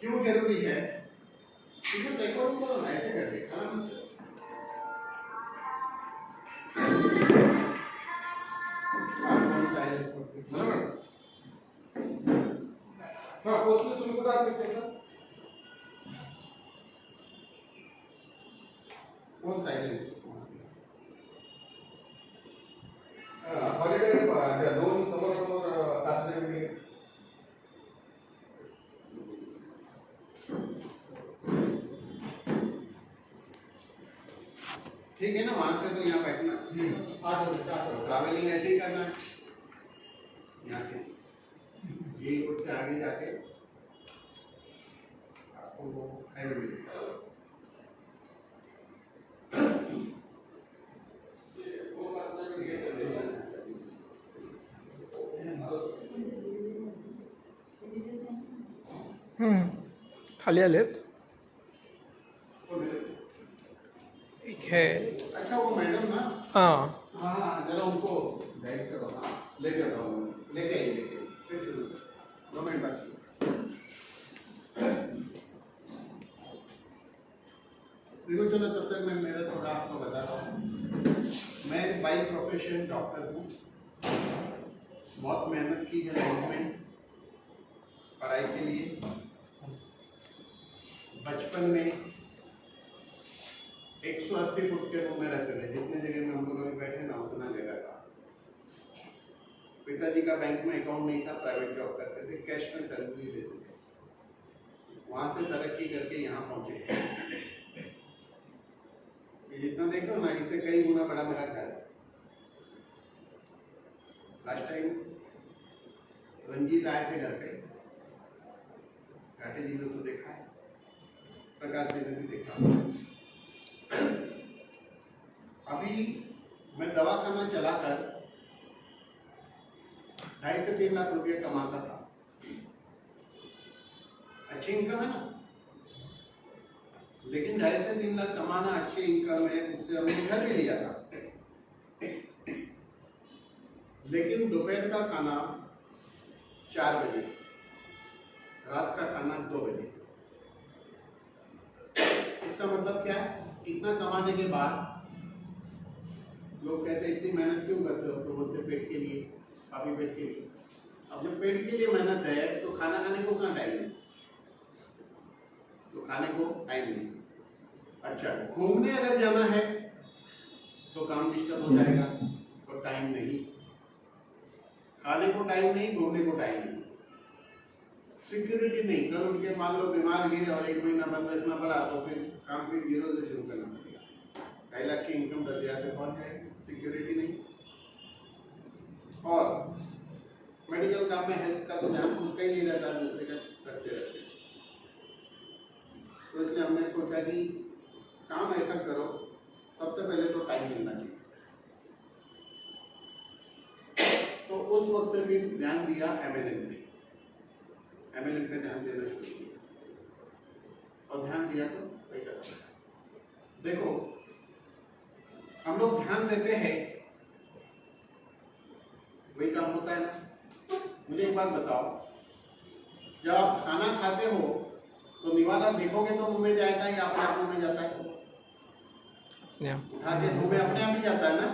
क्यों जरूरी है? क्योंकि रिकॉर्डिंग करो ना, ऐसे करके खाना मत करो। हाँ पोस्टर तुम्ही कुठं आहात का? कौन साइलेंस? हॉलिडे दोन समोर तासले वेगळे ठीक है ना, वहां से तो यहाँ बैठना, ट्रैवलिंग ऐसे ही करना है। यहाँ से ये रोड से आगे जाके आपको वो हाईवे मिलेगा। खाली आलेत एक है। अच्छा वो मैडम ना, हाँ हाँ जरा उनको गाइड करो। हाँ लेके आता हूँ लेके आइए, फिर शुरू करो। 2 मिनट बाद शुरू। देखो चलो, तब तक मैं मेरा थोड़ा आपको बताता हूँ। मैं बाई प्रोफेशन डॉक्टर हूँ। बहुत मेहनत की है लाइफ में पढ़ाई के लिए। बचपन में 180 फुट के रूम में रहते थे। जितने जगह में हम लोग अभी बैठे ना, उतना जगह था। पिताजी का बैंक में अकाउंट नहीं था, प्राइवेट जॉब करते थे, कैश में सैलरी लेते थे। वहां से तरक्की करके यहाँ पहुंचे। ये जितना देखो ना, इससे कई गुना बड़ा मेरा घर है। लास्ट टाइम रंजीत आए थे घर पे, घाटे जी ने तो देखा है, प्रकाश जी ने भी देखा। अभी मैं दवाखाना चलाकर 2.5 से 3 लाख रुपये कमाता था। अच्छी इनकम है ना, लेकिन 2.5 से 3 लाख कमाना अच्छी इनकम है, उससे हमने घर भी लिया था। लेकिन दोपहर का खाना 4 बजे, रात का खाना 2 बजे। इसका मतलब क्या है? इतना कमाने के बाद लोग कहते हैं इतनी मेहनत क्यों करते हो? तो बोलते पेट के लिए, काफी पेट के लिए। अब जब पेट के लिए मेहनत है तो खाना खाने को कहाँ टाइम है? तो खाने को टाइम नहीं। अच्छा, घूमने अगर जाना है तो काम डिस्टर्ब हो जाएगा, तो टाइम नहीं। खाने को टाइम नहीं, घूमने को टाइम नहीं। सिक्योरिटी नहीं, कल उठ के मान लो बीमार गिरे और 1 महीना बंद रखना पड़ा, तो फिर काम फिर 0 से शुरू करना पड़ेगा। 2.5 लाख की इनकम 10,000 पे पहुंच जाएगी, सिक्योरिटी नहीं। और मेडिकल काम में हेल्थ का तो ध्यान खुद का ही नहीं रहता, दूसरे का रखते रहते। तो इसलिए हमने सोचा कि काम ऐसा करो, सबसे पहले तो टाइम मिलना चाहिए। तो उस वक्त से फिर ध्यान दिया MLM पे। MLM पे ध्यान देना शुरू किया, और ध्यान दिया तो पैसा कमाया। देखो, हम लोग ध्यान देते हैं, वही काम होता है ना। मुझे एक बात बताओ, जब आप खाना खाते हो तो निवाला देखोगे तो मुंह में जाएगा या अपने आप मुंह में जाता है? उठा के मुंह में अपने आप ही जाता है ना,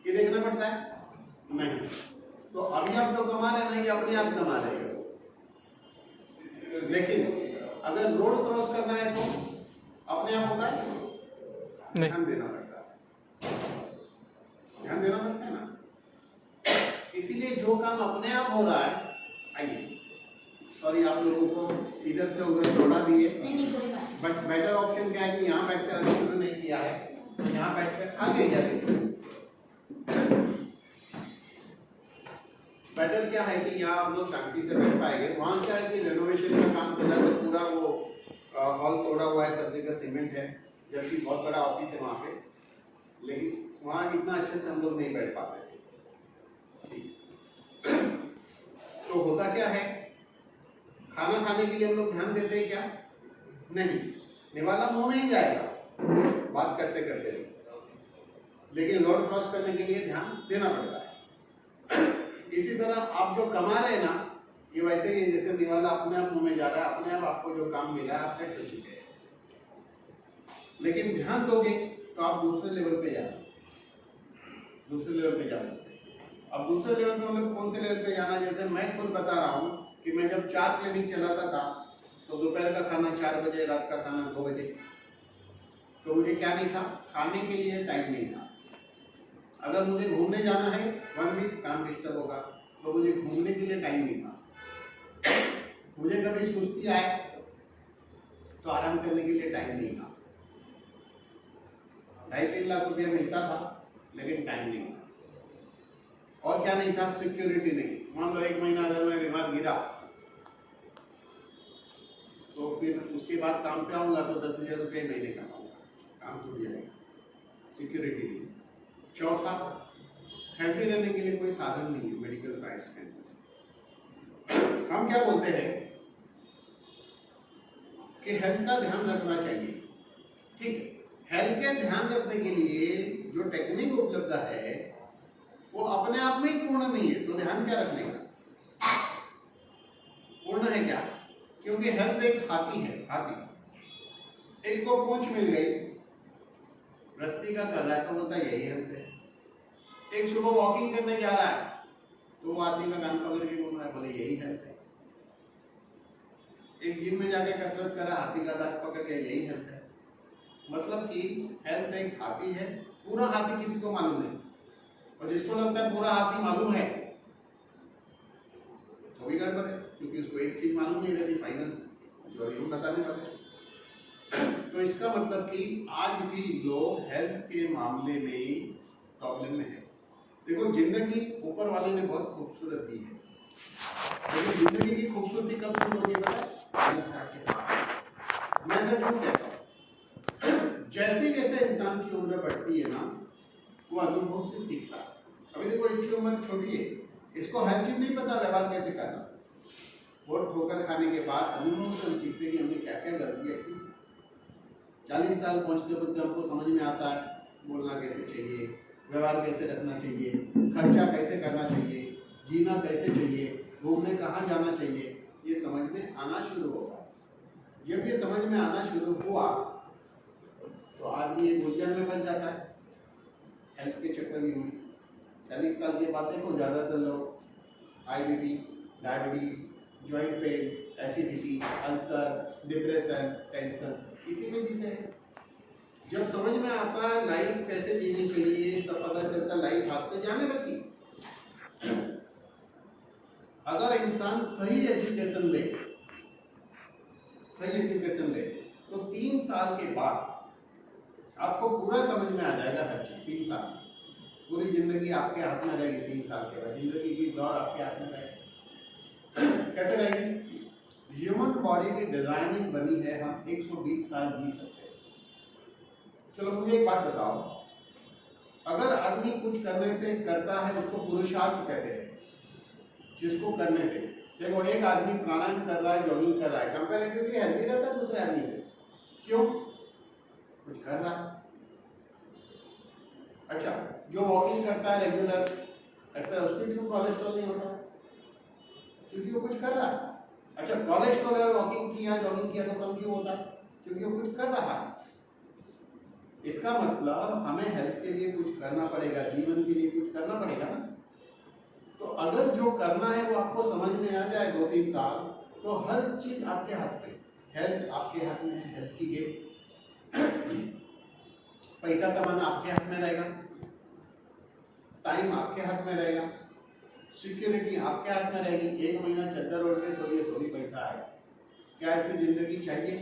ये देखना पड़ता है? नहीं। तो अभी आप जो कमा रहे हैं ना, ये अपने आप कमा रहे हो। लेकिन अगर रोड क्रॉस करना है तो अपने आप होता है? ध्यान देना पड़ता है, ध्यान देना पड़ता है ना। इसीलिए जो काम अपने आप हो रहा है, आइए सॉरी आप लोगों को इधर से उधर छोड़ा दिए, बट बेटर ऑप्शन क्या है कि यहाँ बैठकर शुरू नहीं किया है, तो यहाँ बैठकर आगे जाके बेटर क्या है कि यहाँ हम लोग शांति से बैठ पाएंगे। वहाँ क्या है कि रेनोवेशन का काम चला, तो पूरा वो हॉल तोड़ा हुआ है, सब जगह सीमेंट है, जबकि बहुत बड़ा ऑफिस है वहाँ पे, लेकिन वहाँ इतना अच्छे से हम लोग नहीं बैठ पाते थे। तो होता क्या है, खाना खाने के लिए हम लोग ध्यान देते हैं क्या? नहीं, निवाला मुंह में ही जाएगा बात करते करते भी, लेकिन रोड क्रॉस करने के लिए ध्यान देना पड़ता है। इसी तरह आप जो कमा रहे हैं ना, ये वैसे ही जैसे निवाला अपने आप मुंह में जा रहा है, अपने आप आपको जो काम मिला है आप सेट हो चुके हैं। लेकिन ध्यान दोगे तो आप दूसरे लेवल पे जा सकते हैं, दूसरे लेवल पे जा सकते हैं। अब दूसरे लेवल पे मतलब कौन से लेवल पे जाना, जैसे मैं खुद बता रहा हूँ कि मैं जब 4 क्लिनिक चलाता था तो दोपहर का खाना 4 बजे, रात का खाना 2 बजे, तो मुझे क्या नहीं था, खाने के लिए टाइम नहीं था। अगर मुझे घूमने जाना है 1 वीक, काम डिस्टर्ब होगा, तो मुझे घूमने के लिए टाइम नहीं था। मुझे कभी सुस्ती आए तो आराम करने के लिए टाइम नहीं था। 2.5-3 लाख रुपया मिलता था लेकिन टाइम नहीं था। और क्या नहीं था, सिक्योरिटी नहीं। मान लो 1 महीना अगर मैं बीमार गिरा तो फिर उसके बाद काम पे आऊंगा तो 10,000 रुपये महीने कमाऊंगा, काम टूट जाएगा, सिक्योरिटी नहीं। चौथा, हेल्थी रहने के लिए कोई साधन नहीं है मेडिकल साइंस के अंदर। हम क्या बोलते हैं कि हेल्थ का ध्यान रखना चाहिए, ठीक है। हेल्थ के ध्यान रखने के लिए जो टेक्निक उपलब्ध है वो अपने आप में ही पूर्ण नहीं है, तो ध्यान क्या रखने का, पूर्ण है क्या? क्योंकि हेल्थ एक हाथी है, हाथी। एक को पूंछ मिल गई, रस्ती का कर रहा है तो बोलता है यही हेल्थ है। एक सुबह वॉकिंग करने जा रहा है तो वो हाथी का कान पकड़ के घूम रहा है, बोले यही हेल्थ है। एक जिम में जाके कसरत कर रहा, हाथी का दांत पकड़ के, यही हेल्थ है। मतलब कि हेल्थ एक हाथी है, पूरा हाथी किसी को मालूम नहीं, और जिसको लगता है पूरा हाथी मालूम है तो भी गड़बड़ है, क्योंकि उसको एक चीज मालूम नहीं रहती फाइनल, जो हम बताने वाले। तो इसका मतलब कि आज भी लोग हेल्थ के मामले में प्रॉब्लम में है। देखो, जिंदगी ऊपर वाले ने बहुत खूबसूरत दी है, लेकिन जिंदगी की खूबसूरती कब शुरू होगी पता है? 40 साल के बाद। मैं ऐसा क्यों कहता हूँ? जैसे जैसे इंसान की उम्र बढ़ती है ना, वो अनुभव से सीखता है। अभी देखो, इसकी उम्र छोटी है, इसको हर चीज नहीं पता व्यवहार कैसे करना। बहुत ठोकर खाने के बाद अनुभव से हम सीखते कि हमने क्या क्या गलतियां की। 40 साल पहुंचते पहुंचते हमको समझ में आता है बोलना कैसे चाहिए, व्यवहार कैसे रखना चाहिए, खर्चा कैसे करना चाहिए, जीना कैसे चाहिए, घूमने कहाँ जाना चाहिए, ये समझ में आना शुरू होगा। जब ये समझ में आना शुरू हुआ तो आदमी एक उलझन में फंस जाता है हेल्थ के चक्रव्यूह में। 40 साल के बाद देखो, ज़्यादातर लोग IBP, diabetes, joint pain, acidity, ulcer, depression, tension, इसी में जीते हैं। जब समझ में आता है लाइफ कैसे जीनी चाहिए, तब पता चलता लाइफ हाथ से जाने लगती। अगर इंसान सही एजुकेशन ले, तो 3 साल के बाद आपको पूरा समझ में आ जाएगा हर चीज। 3 साल, पूरी जिंदगी आपके हाथ में रहेगी। 3 साल के बाद जिंदगी की दौर आपके हाथ में रहेगी। कैसे रहेगी? ह्यूमन बॉडी की डिजाइनिंग बनी है, हम 120 साल जी सकते हैं। चलो मुझे एक बात बताओ, अगर आदमी कुछ करने से करता है उसको पुरुषार्थ कहते हैं, जिसको करने से। देखो, एक आदमी प्राणायाम कर रहा है, जॉगिंग कर रहा है, कंपैरेटिवली हेल्दी रहता है दूसरे आदमी से। क्यों? कुछ कर रहा है। अच्छा, जो वॉकिंग करता है रेगुलर, ऐसा उसके क्यों कोलेस्ट्रॉल नहीं होता? क्योंकि वो कुछ कर रहा है। अच्छा, कोलेस्ट्रॉल और वॉकिंग किया, जॉगिंग किया तो कम क्यों होता है? क्योंकि वो कुछ कर रहा है। इसका मतलब हमें हेल्थ के लिए कुछ करना पड़ेगा, जीवन के लिए कुछ करना पड़ेगा ना। तो अगर जो करना है वो आपको समझ में आ जाए 2-3 साल, तो हर चीज आपके हाथ में। हेल्थ आपके हाथ में है, हेल्थ की गेम। पैसा कमाना आपके हाथ में रहेगा, टाइम आपके हाथ में रहेगा, सिक्योरिटी आपके हाथ में रहेगी। 1 महीना चद्दर ओढ़ के सोइए तो भी पैसा आएगा। क्या ऐसी जिंदगी चाहिए?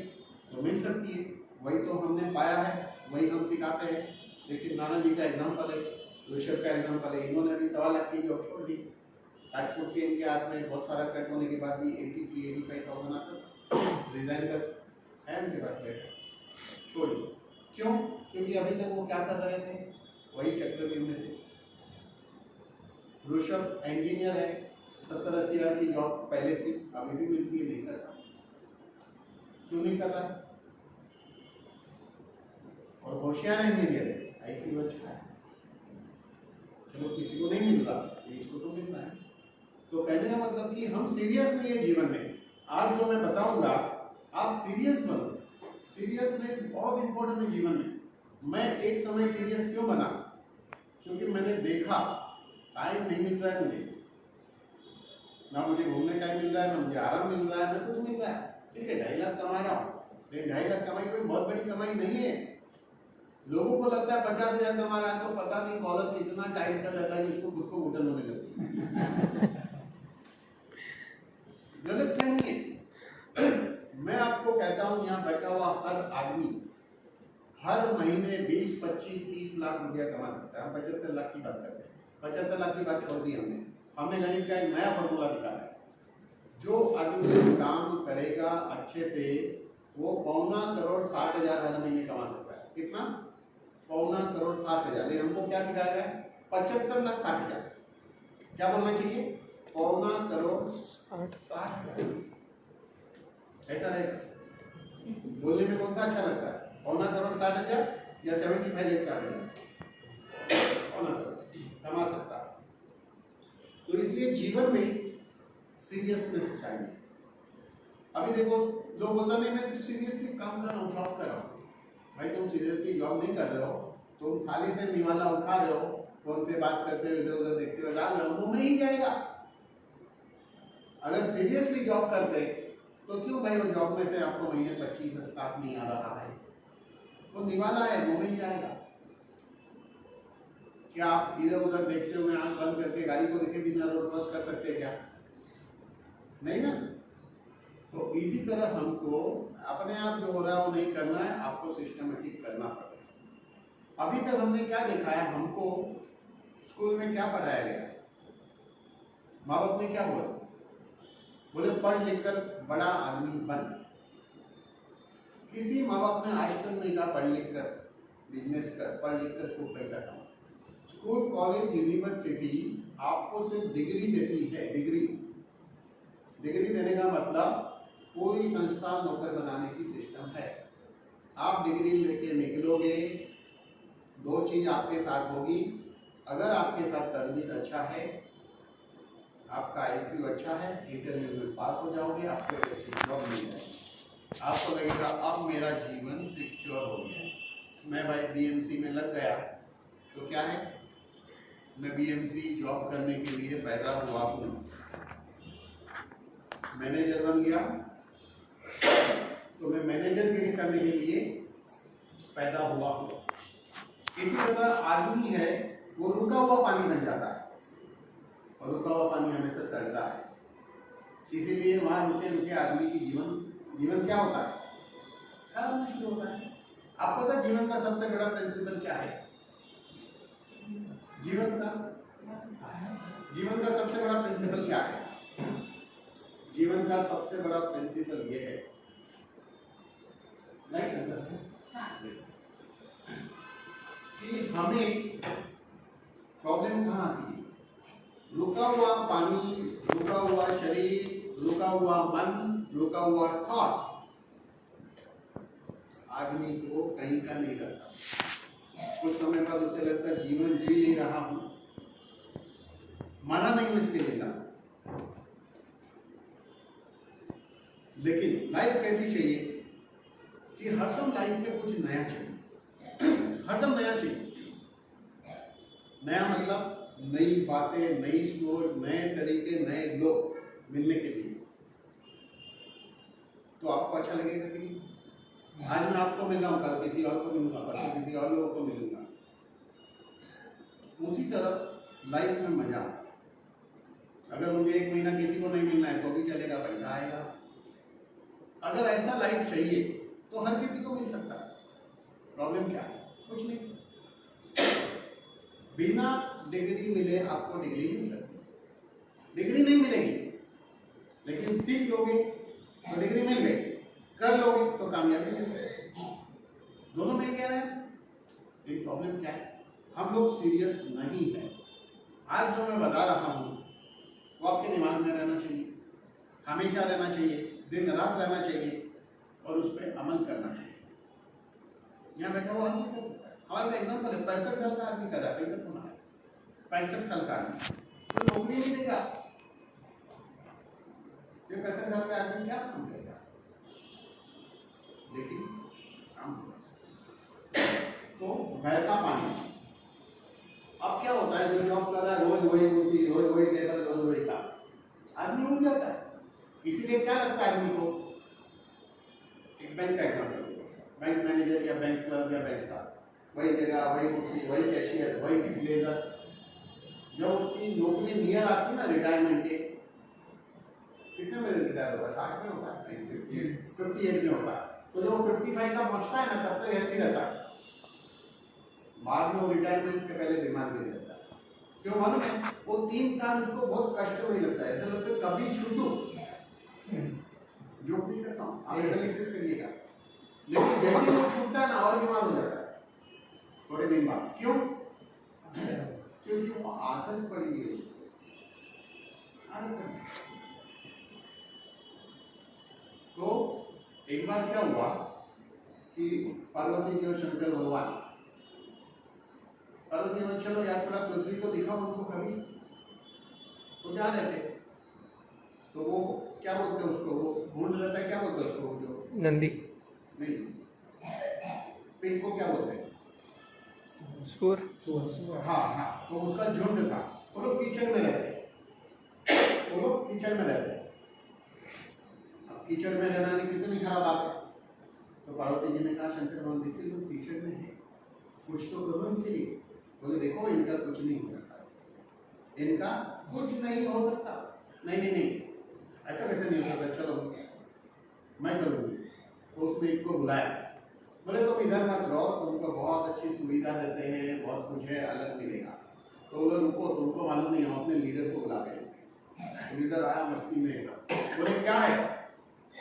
तो मिल सकती है, वही तो हमने पाया है, वही हम सिखाते हैं। लेकिन नाना जी का एग्जाम्पल है, ऋषभ का एग्जाम्पल है, इन्होंने भी 1.25 लाख की जॉब छोड़ दी। काटपुट के इनके हाथ में बहुत सारा कट होने के बाद भी 83-85,000 आता रिजाइन का है उनके पास बैठा, छोड़िए। क्यों? क्योंकि अभी तक वो क्या कर रहे थे, वही चक्रव्यूह में थे। ऋषभ इंजीनियर है, 70-80 हज़ार की जॉब पहले थी, अभी भी मिलती है, नहीं कर रहा। क्यों नहीं कर रहा? और होशियार इंजीनियर है, IQ अच्छा है। चलो किसी को नहीं मिल रहा, इसको तो मिल रहा है। तो कहने का मतलब कि हम सीरियस नहीं है जीवन में। आज जो मैं बताऊंगा आप सीरियस बनो। सीरियसनेस बहुत इंपॉर्टेंट है जीवन में। मैं एक समय सीरियस क्यों बना? क्योंकि मैंने देखा टाइम नहीं मिल रहा है मुझे, ना मुझे घूमने टाइम मिल रहा है, ना मुझे आराम मिल रहा है, ना कुछ मिल रहा है। ठीक है 2.5 लाख कमा रहा हूँ, लेकिन 2.5 लाख कमाई कोई बहुत बड़ी कमाई नहीं है। लोगों को लगता है 50,000 कमा रहा है तो पता नहीं कॉलर कितना टाइट कर लेता है कि उसको खुद को घुटन होने लगती है। गलत फहमी है। मैं आपको कहता हूं यहाँ बैठा हुआ हर आदमी हर महीने 20, 25, 30 लाख रुपया कमा सकता है। हम 75 लाख की बात करते हैं। 75 लाख की बात छोड़ दी हमने गणित का एक नया फॉर्मूला निकाला है। जो आदमी काम करेगा अच्छे से वो 2.25 करोड़ 60,000 हर महीने कमा सकता है। कितना? 2.25 करोड़ 60,000। लेकिन हमको क्या सिखाया जाए? 75 लाख 60,000। क्या बोलना चाहिए? 2.25 करोड़ 60,000। ऐसा रहेगा। बोलने में कौन सा अच्छा लगता है? 2.25 करोड़ 60,000 या 75 लाख 60,000? 2.25 करोड़ कमा सकता है। तो इसलिए जीवन में सीरियसनेस चाहिए। अभी देखो लोग बोलता नहीं मैं तो सीरियसली काम कर रहा हूँ, जॉब कर रहा हूँ। भाई तुम सीरियसली जॉब नहीं कर रहे हो, तुम खाली से निवाला उठा रहे हो, फोन पे बात करते हुए इधर उधर देखते हुए डाल रहे हो, मुंह में ही जाएगा। अगर सीरियसली जॉब करते तो क्यों भाई वो जॉब में से आपको महीने 25 स्टाफ नहीं आ रहा है? वो निवाला है, मुंह में ही जाएगा। क्या आप इधर उधर देखते हुए आंख बंद करके गाड़ी को देखे बिना रोड क्रॉस कर सकते हैं क्या? नहीं ना। तो इसी तरह हमको अपने आप जो हो रहा है वो नहीं करना है, आपको सिस्टमेटिक करना पड़ेगा। अभी तक हमने क्या देखा है? हमको स्कूल में क्या पढ़ाया गया? माँ बाप ने क्या बोला? बोले पढ़ लिख कर बड़ा आदमी बन। किसी माँ बाप ने आज तक नहीं कहा पढ़ लिख कर बिजनेस कर, पढ़ लिख कर खूब पैसा कमा। स्कूल, कॉलेज, यूनिवर्सिटी आपको सिर्फ डिग्री देती है। डिग्री देने का मतलब पूरी संस्था नौकर बनाने की सिस्टम है। आप डिग्री लेके निकलोगे, दो चीज आपके साथ होगी। अगर आपके साथ तरजीह अच्छा है, आपका IQ अच्छा है, इंटरव्यू में पास हो जाओगे, आपको एक अच्छी जॉब मिल जाएगी। आपको लगेगा अब मेरा जीवन सिक्योर हो गया है। मैं भाई BMC में लग गया तो क्या है? मैं BMC जॉब करने के लिए पैदा हुआ हूँ। मैनेजर बन गया तो मैं मैनेजरगिरी करने के लिए पैदा हुआ हूँ। इसी तरह आदमी है वो रुका हुआ पानी बन जाता है, और रुका हुआ पानी हमेशा सड़ता है। इसीलिए वहां रुके रुके आदमी की जीवन क्या होता है? खराब होना शुरू होता है। आपको पता है जीवन का सबसे बड़ा प्रिंसिपल क्या है? जीवन का सबसे बड़ा प्रिंसिपल क्या है? जीवन का सबसे बड़ा प्रिंसिपल ये है, कि हमें प्रॉब्लम कहाँ आती है? रुका हुआ पानी, रुका हुआ शरीर, रुका हुआ मन, रुका हुआ थॉट आदमी को कहीं का नहीं लगता। कुछ समय बाद उसे लगता है जीवन जी नहीं रहा हूं, मरा नहीं मुझे जिंदा। लेकिन लाइफ कैसी चाहिए कि हरदम लाइफ में कुछ नया चाहिए, हरदम नया चाहिए। नया मतलब नई बातें, नई सोच, नए तरीके, नए लोग मिलने के लिए। तो आपको अच्छा लगेगा कि नहीं? आज मैं आपको मिल रहा हूँ, कल किसी और को मिलूंगा, परसों किसी और लोगों को मिलूंगा। उसी तरह लाइफ में मजा आता है। अगर मुझे 1 महीना किसी को नहीं मिलना है तो भी चलेगा, पैसा आएगा। अगर ऐसा लाइफ चाहिए तो हर किसी को मिल सकता है। प्रॉब्लम क्या है? कुछ नहीं। बिना डिग्री मिले आपको डिग्री मिल सकती है। डिग्री नहीं मिलेगी, लेकिन सीख लोगे तो डिग्री मिल गई, कर लोगे तो कामयाबी मिल गई। दोनों मिल गया है। एक प्रॉब्लम क्या है? हम लोग सीरियस नहीं है। आज जो मैं बता रहा हूं वो आपके दिमाग में रहना चाहिए, हमेशा रहना चाहिए, दिन रात रहना चाहिए, और उस पर अमल करना चाहिए। यहाँ बैठा हुआ आदमी कर सकता है। हमारे एग्जाम्पल है, 65 साल का आदमी कर रहा है, पैसा कमा रहा है। 65 साल का आदमी तो नौकरी नहीं देगा, ये पैसे घर का आदमी क्या काम करेगा, लेकिन काम होगा। तो बहता पानी। अब क्या होता है, जो जॉब कर रहा है रोज वही रोटी, रोज वही टेबल, रोज वही काम, आदमी उठ जाता है। इसीलिए क्या लगता है आदमी को, एक बैंक का एग्जाम्पल, बैंक मैनेजर या बैंक क्लर्क या बैंक का, वही जगह, वही कुर्सी, वही कैशियर, वही ब्लेजर। जब उसकी नौकरी नियर आती है ना रिटायरमेंट के, कितने में रिटायर होता है, 60 में होता है, 58 में होता है। तो जब 55 का पहुंचता है ना, तब तक हेल्थी रहता है। बाद में वो रिटायरमेंट के पहले बीमार भी रहता है। क्यों मालूम है, वो 3 साल उसको बहुत कष्ट नहीं लगता है, ऐसा लगता है कभी छूटू, जो नहीं करता हूँ, आप एनालिसिस करिएगा। लेकिन जैसे वो छूटता है ना, और बीमार हो जाता है थोड़े दिन बाद। क्यों? क्योंकि वो आदत पड़ी है उसको, आदत पड़ी। तो एक बार क्या हुआ कि पार्वती जी और शंकर भगवान, पार्वती जी चलो यार थोड़ा पृथ्वी तो दिखाओ उनको कभी, तो जा रहे थे। तो वो क्या बोलते हैं उसको, वो ढूंढ रहता है, क्या बोलते हैं उसको, जो नंदी, नहीं, पिग को क्या बोलते हैं, सूर, हाँ हाँ। तो उसका झुंड था, वो लोग कीचड़ में रहते, वो लोग कीचड़ में रहते। अब कीचड़ में रहना कितनी खराब बात है। तो पार्वती जी ने कहा शंकर भगवान देखिए लोग कीचड़ में है, कुछ तो करो इनके लिए। बोले देखो इनका कुछ नहीं हो सकता, इनका कुछ नहीं हो सकता। नहीं नहीं नहीं, ऐसा कैसे नहीं हो सकता, चलो मैं करूँगी। तो उसने एक को बुलाया, बोले तुम इधर मत रहो, तुमको बहुत अच्छी सुविधा देते हैं, बहुत कुछ है, अलग मिलेगा। तो बोले रुको, तुमको मालूम नहीं, हम अपने लीडर को बुला के। लीडर आया मस्ती में एकदम, बोले क्या है,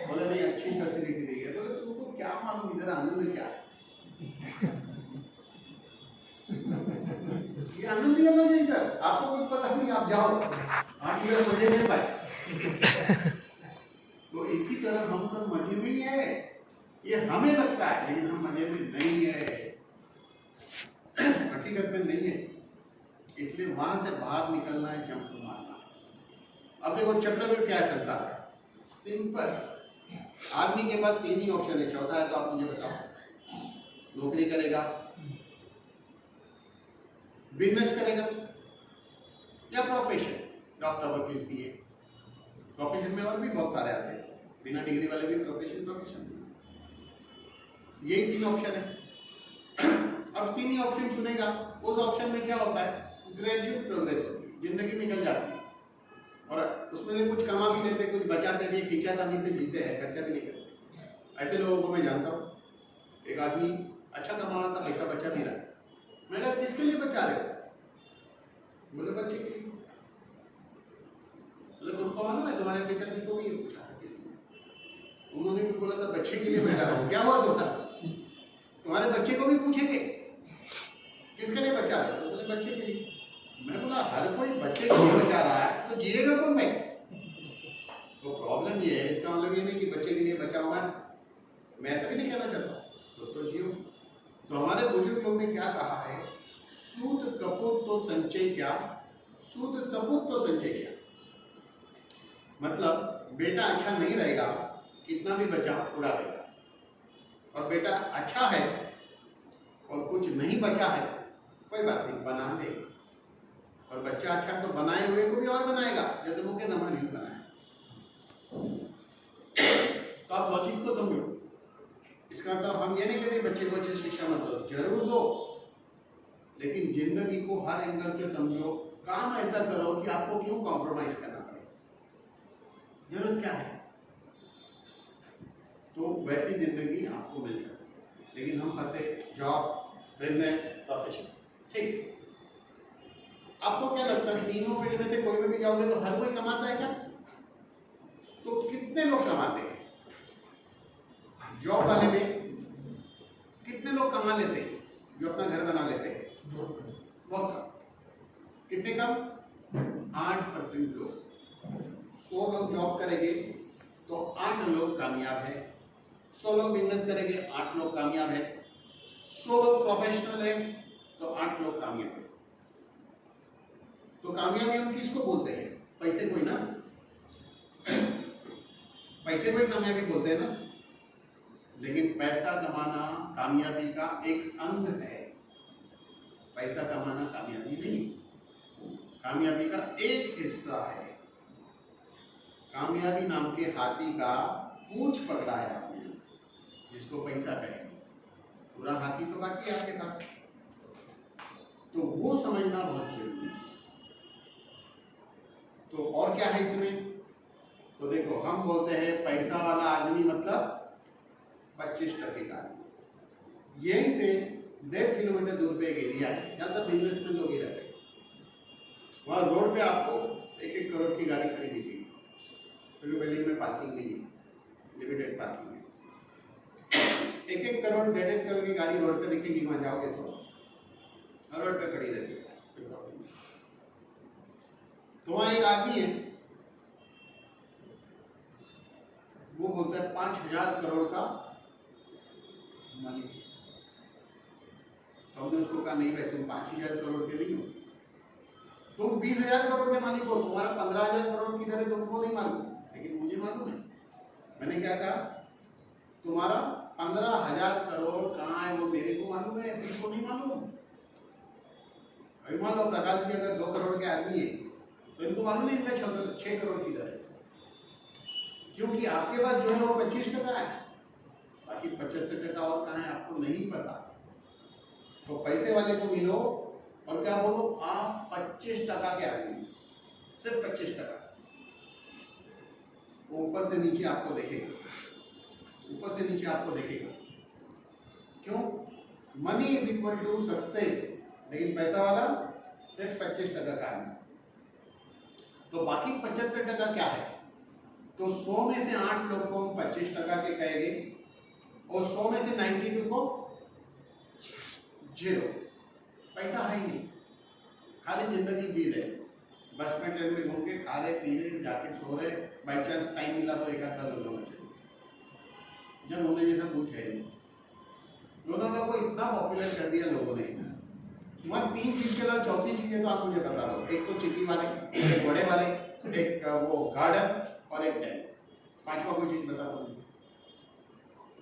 बोले नहीं अच्छी फैसिलिटी दी है। बोले तुमको क्या मालूम इधर आनंद क्या है, ये आनंद ही अलग है इधर, आपको कुछ पता नहीं, आप जाओ, आप इधर मजे में पाए। तो इसी तरह हम सब मजे में ही है, ये हमें लगता है लेकिन हम मजे में नहीं है, हकीकत में नहीं है। इसलिए वहां से बाहर निकलना है, जंप मारना है। अब देखो चक्रव्यूह क्या है संसार का, सिंपल। आदमी के पास 3 ही ऑप्शन है, चौथा है तो आप मुझे बताओ। नौकरी करेगा, बिजनेस करेगा, या प्रोफेशन, डॉक्टर वकील सीए। प्रोफेशन में और भी बहुत सारे आते हैं, बिना डिग्री वाले भी प्रोफेशन। यही 3 ऑप्शन है। अब 3 ही ऑप्शन चुनेगा, उस ऑप्शन में क्या होता है, ग्रेजुएट प्रोग्रेस होती है, जिंदगी निकल जाती है। और उसमें से कुछ कमा भी लेते, कुछ बचाते भी, खींचातानी से जीते हैं, खर्चा भी नहीं करते। ऐसे लोगों को मैं जानता हूँ। एक आदमी अच्छा कमा रहा था, पैसा बचा भी रहा है। मैं कहा किसके लिए बचा रहे हो, बोले बच्चे के लिए। बोले तुमको मालूम है तुम्हारे पिताजी को भी ये पूछा था किसी ने, उन्होंने भी बोला था बच्चे के लिए बचा रहा हूँ। क्या हुआ तुम्हारे बच्चे को भी पूछेंगे किसके लिए बचा रहे हो, तो बोले बच्चे के लिए। मैं बोला हर कोई बच्चे के लिए बचा रहा है तो जिएगा कौन भाई। तो प्रॉब्लम ये है, इसका मतलब ये नहीं कि बच्चे के लिए बचा हुआ है, मैं ऐसा भी नहीं कहना चाहता, तो जियो। तो हमारे बुजुर्ग लोग ने क्या कहा है, सूत कपूत तो संचय क्या, सूत सपूत तो संचय क्या। मतलब बेटा अच्छा नहीं रहेगा, कितना भी बचा उड़ा देगा, और बेटा अच्छा है और कुछ नहीं बचा है, कोई बात नहीं बना देगा। और बच्चा अच्छा तो बनाए हुए को भी और बनाएगा, जैसे मुख्य नंबर नहीं बनाया। तो आप लॉजिक को समझो। इसका मतलब हम ये नहीं कहते बच्चे को अच्छी शिक्षा मत दो, जरूर दो, लेकिन जिंदगी को हर एंगल से समझो। काम ऐसा करो कि आपको क्यों कॉम्प्रोमाइज करना पड़े, जरूरत क्या है। तो वैसी जिंदगी आपको मिल सकती है। लेकिन हम फंसे जॉब, बिजनेस, प्रोफेशन। ठीक, आपको क्या लगता है तीनों फील्ड में से कोई में भी जाओगे तो हर कोई कमाता है क्या? तो कितने लोग कमाते हैं? जॉब वाले में कितने लोग कमा लेते हैं जो अपना घर बना लेते हैं? बहुत कम। कितने कम? 8% लोग। 100 लोग जॉब करेंगे तो 8 लोग कामयाब है। 100 लोग बिजनेस करेंगे 8 लोग कामयाब है। 100 लोग प्रोफेशनल है तो 8 लोग कामयाब है। तो कामयाबी हम किसको बोलते हैं? पैसे को ही ना। पैसे को ही कामयाबी बोलते हैं ना, लेकिन पैसा कमाना कामयाबी का एक अंग है। पैसा कमाना कामयाबी नहीं, कामयाबी का एक हिस्सा है। कामयाबी नाम के हाथी का पूंछ पकड़ा है आपने, जिसको पैसा कहेंगे। पूरा हाथी तो बाकी है आपके पास, तो वो समझना बहुत जरूरी है। तो और क्या है इसमें? तो देखो, हम बोलते हैं पैसा वाला आदमी मतलब 25% का आदमी। यहीं से 1.5 किलोमीटर दूर पे एक एरिया है जहाँ सब बिजनेसमैन लोग ही रहते हैं। वहाँ रोड पे आपको 1-1 करोड़ की गाड़ी खड़ी दिखेगी, क्योंकि बिल्डिंग में पार्किंग नहीं है, लिमिटेड पार्किंग है। 1-1 करोड़ 1.5 करोड़ की गाड़ी रोड पे दिखेगी, वहाँ जाओगे तो रोड पे खड़ी रहती है, कोई प्रॉब्लम नहीं। तो वहाँ एक आदमी है, वो बोलता है 5,000 करोड़ का मालिक है। तो हमने उसको कहा नहीं भाई, तुम 5,000 करोड़ के नहीं हो, तुम 20,000 करोड़ के मालिक हो। तुम्हारा 15,000 करोड़ किधर है तुमको नहीं मालूम, लेकिन मुझे मालूम है। मैंने क्या कहा? तुम्हारा 15,000 करोड़ कहाँ है वो मेरे को मालूम है, तुमको नहीं मालूम। अभी मान लो प्रकाश जी अगर 2 करोड़ के आदमी है, तो इनको मालूम नहीं इनका 6 करोड़ किधर है, क्योंकि आपके पास जो है वो 25% है, बाकी 75% और कहाँ है आपको नहीं पता। तो पैसे वाले को मिलो और क्या बोलो, आप 25% के आदमी, सिर्फ 25%। वो ऊपर से नीचे आपको देखेगा, ऊपर से नीचे आपको देखेगा। क्यों? Money is equal to success, लेकिन पैसा वाला सिर्फ 25% का आदमी। तो बाकी 75% क्या है? तो 100 में से 8 लोग को हम 25% के कहेंगे, और 100 में से 92 को 0। पैसा है ही नहीं, खाली जिंदगी जी रहे, बस में ट्रेन में घूम के खा रहे पी रहे जाके सो रहे, बाई चांस टाइम मिला तो एक आध लोग होना चाहिए। जब होने जैसा कुछ है नहीं। लोगों को इतना पॉपुलर कर दिया लोगों ने, वहाँ 3 चीज के अलावा चौथी चीजें तो आप मुझे बता दो। एक तो चिट्ठी वाले, एक घोड़े वाले, एक वो गार्डन और एक डैम। 5वां कोई चीज बता दो मुझे।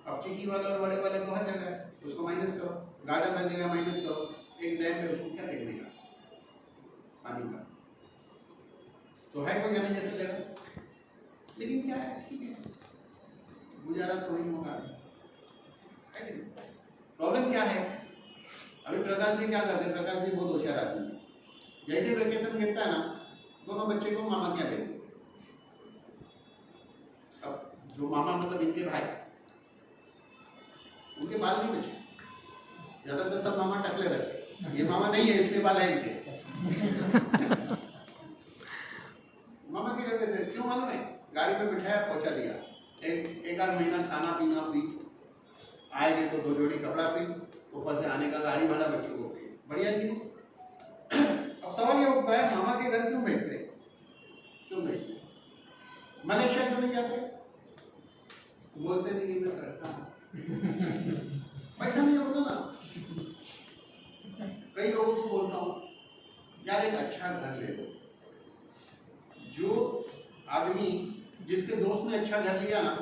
अब चिट्ठी वाले और बड़े वाले तो हर जगह है, उसको माइनस करो। गार्डन हर जगह माइनस करो। एक डैम में उसको क्या देखने का, पानी का तो है कोई जाने जैसी जगह, लेकिन क्या है, ठीक है, गुजारा तो नहीं होगा। प्रॉब्लम क्या है? अभी प्रकाश जी क्या करते हैं? प्रकाश जी बहुत होशियार आदमी है। जैसे वेकेशन गिरता है ना, दोनों बच्चे को मामा क्या भेज देते। अब जो मामा मतलब इनके भाई, उनके बाल नहीं बचे, ज्यादातर सब मामा टकले रहते। ये मामा नहीं है, इसके बाल है इनके। मामा क्या करते थे? क्यों मालूम है? गाड़ी में बिठाया, पहुंचा दिया, एक आध महीना खाना पीना फ्री, आएंगे तो 2 जोड़ी कपड़ा फ्री, ऊपर से आने का गाड़ी भाड़ा बच्चों को फ्री। बढ़िया जी। अब सवाल ये उठता है, मामा के घर क्यों भेजते? क्यों भेजते? मलेशिया क्यों नहीं जाते? बोलते नहीं कि मैं करता हूं, पैसा नहीं होता ना। कई लोगों को बोलता हूं, यार एक अच्छा घर ले लो। जो आदमी, जिसके दोस्त ने अच्छा घर लिया ना,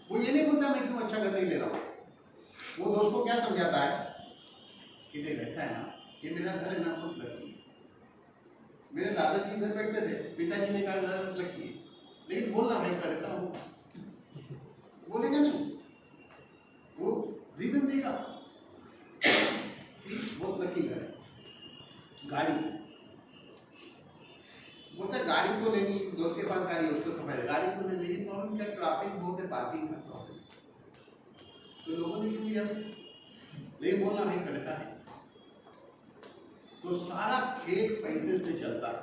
वो ये नहीं बोलता मैं क्यों अच्छा घर नहीं ले रहा हूं। वो दोस्त को क्या समझाता है कि देख ऐसा है ना, ये मेरा घर है ना, बहुत लकी है। मेरे दादाजी घर बैठते थे, पिताजी ने कहा घर बहुत लकी है, लेकिन बोलना भाई करता हूं, बोलेगा नहीं, वो रीजन देगा कि बहुत लकी घर है। गाड़ी बोलता गाड़ी तो लेनी, दोस्त के पास गाड़ी, उसको समझ गाड़ी तो नहीं, लेकिन प्रॉब्लम क्या, ट्रैफिक बहुत है, पार्किंग का प्रॉब्लम। तो लोगों ने क्यों लिया? नहीं बोलना भाई करता है। तो सारा खेल पैसे से चलता है।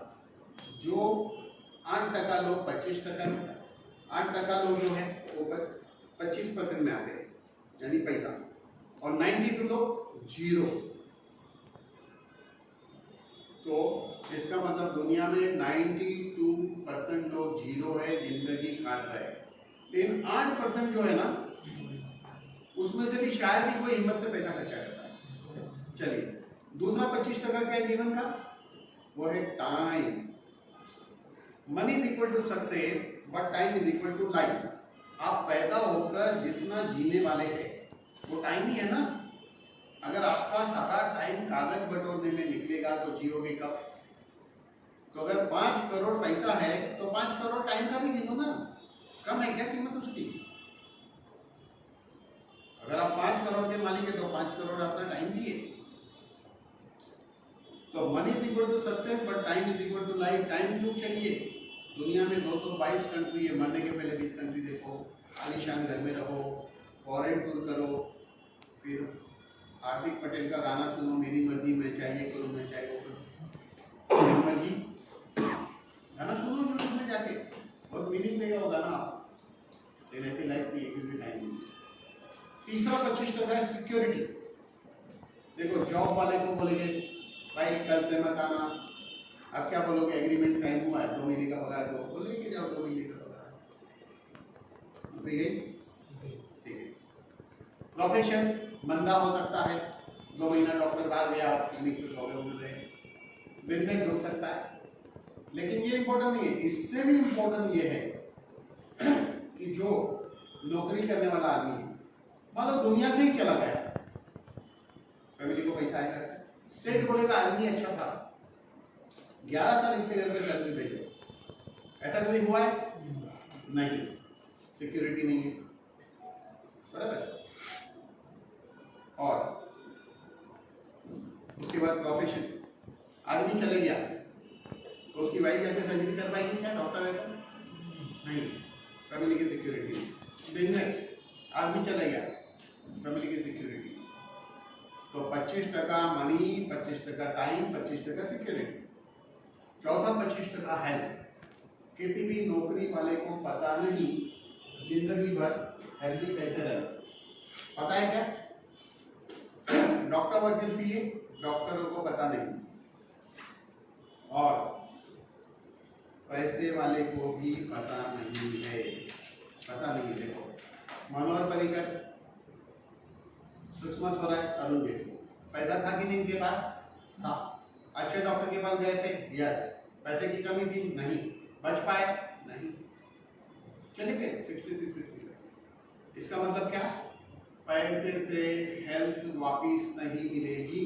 जो 8% लोग 25% में, 8% लोग जो है वो 25% में आते हैं, यानी पैसा, और 92 लोग 0। तो इसका मतलब दुनिया में 92% लोग 0 है, जिंदगी काट रहे हैं। लेकिन 8% जो है ना, उसमें से भी शायद ही कोई हिम्मत से पैसा खर्चा करता है। चलिए, दूसरा 25% क्या है जीवन का? वो है time. Money is equal to success, but time is equal to life. आप पैदा होकर जितना जीने वाले हैं वो टाइम ही है ना। अगर आपका सारा टाइम कागज बटोरने में निकलेगा तो जियोगे कब? तो अगर 5 करोड़ पैसा है तो 5 करोड़ टाइम का भी गिनो ना। कम है क्या कीमत उसकी? अगर आप 5 करोड़ के मालिक है तो 5 करोड़ अपना टाइम दिए। तो money is equal to success but time is equal to life. Time क्यों चाहिए? दुनिया में 222 कंट्री है, मरने के पहले 20 कंट्री देखो, आलीशान घर में रहो, फॉरेन टूर करो, फिर हार्दिक पटेल का गाना सुनो, मेरी मर्जी मैं चाहिए करूँ मैं चाहे वो करूँ, मेरी मर्जी। गाना सुनो यूट्यूब में जाके, बहुत मीनिंग देगा वो गाना आप। लेकिन ऐसी लाइफ नहीं है क्योंकि टाइम नहीं। तीसरा 25% है सिक्योरिटी। देखो जॉब वाले को बोलेंगे भाई कल पे मत आना, अब क्या बोलोगे? एग्रीमेंट साइन हुआ है, 2 महीने का पगार दो, बोले लेके जाओ 2 महीने का पगार, ठीक है। प्रोफेशन मंदा हो सकता है, 2 महीना डॉक्टर बाहर गया, आप क्लिनिक पे हो गए, बिजनेस डूब सकता है। लेकिन ये इंपॉर्टेंट नहीं है, इससे भी इंपॉर्टेंट ये है कि जो नौकरी करने वाला आदमी है, मान लो दुनिया से ही चला गया, फैमिली को पैसा आएगा, सेठ बोलेगा आदमी अच्छा था, 11 साल इसके घर में सैलरी भेजो। ऐसा कभी हुआ है? नहीं। सिक्योरिटी नहीं है, बराबर। और उसके बाद प्रोफेशन, आदमी चले गया तो उसकी वाइफ जाके सर्जरी कर पाएगी क्या? डॉक्टर है तो नहीं, फैमिली की सिक्योरिटी। बिजनेस, आदमी चले गया, फैमिली की सिक्योरिटी। तो 25% मनी, 25% टाइम, 25% सिक्योरिटी। चौथा 25% हेल्थ। किसी भी नौकरी वाले को पता नहीं जिंदगी भर हेल्थी कैसे रहना, पता है क्या? डॉक्टर वकील थी, डॉक्टरों को पता नहीं, और पैसे वाले को भी पता नहीं है, पता नहीं है। देखो मनोहर पर्रिकर, सुषमा स्वराज, अरुण जेटली, पैसा था कि नहीं इनके पास? था। अच्छे डॉक्टर के पास गए थे, यस। पैसे की कमी थी? नहीं। बच पाए? नहीं, चले गए 66। इसका मतलब क्या? पैसे से हेल्थ वापिस नहीं मिलेगी।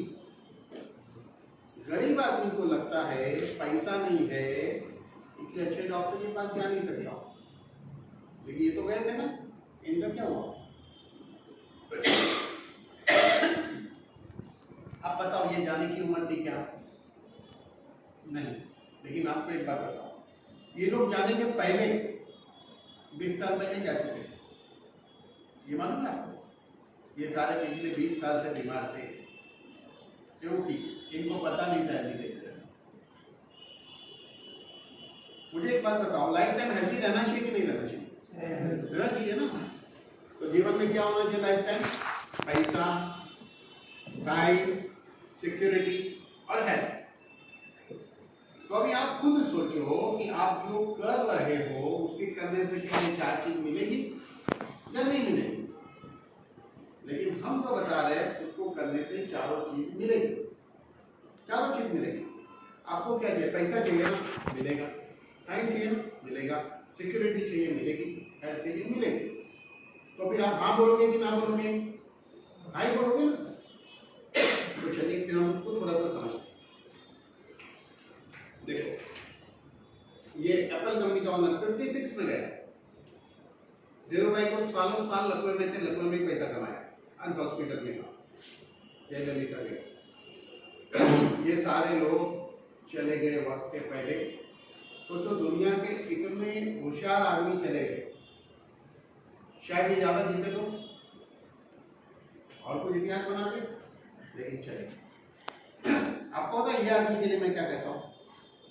गरीब आदमी को लगता है पैसा नहीं है इसलिए अच्छे डॉक्टर के पास जा नहीं सकता, लेकिन ये तो गए थे ना, इनका क्या हुआ? अब बताओ ये जाने की उम्र थी क्या? नहीं। लेकिन आपको एक बात बताओ, ये लोग जाने के पहले 20 साल पहले जा चुके थे, ये मालूम है आपको? ये सारे पिछले 20 साल से बीमार थे, क्योंकि इनको पता नहीं था कैसे रहना। मुझे एक बात बताओ, लाइफ टाइम हेल्थी रहना चाहिए कि नहीं रहना चाहिए? रहना चाहिए ना। तो जीवन में क्या होना चाहिए लाइफ टाइम? पैसा, टाइम, सिक्योरिटी और हेल्थ। तो अभी आप खुद सोचो कि आप जो कर रहे हो उसके करने से क्या ये 4 चीज मिलेगी या नहीं मिलेगी? लेकिन हम जो बता रहे हैं उसको करने से 4 चीज मिलेगी, 4 चीज मिलेगी। आपको क्या चाहिए? पैसा चाहिए ना, मिलेगा। टाइम चाहिए ना, मिलेगा। सिक्योरिटी चाहिए, मिलेगी। हेल्थ चाहिए, मिलेगी। तो फिर आप हाँ बोलोगे कि ना बोलोगे? हाँ ही बोलोगे ना। तो चलिए फिर हम उसको थोड़ा सा समझते हैं। देखो ये एप्पल कंपनी का ओनर 56 में गया, धीरू भाई को सालों साल लखनऊ में थे, लखनऊ में पैसा कमाया, अंत हॉस्पिटल में था, जयललिता गए। ये सारे लोग चले गए वक्त के पहले। सोचो दुनिया के इतने होशियार आदमी चले गए, शायद ये ज्यादा जीते तो और कुछ इतिहास बनाते, लेकिन चले। आपको पता है ये आदमी के लिए मैं क्या कहता हूँ?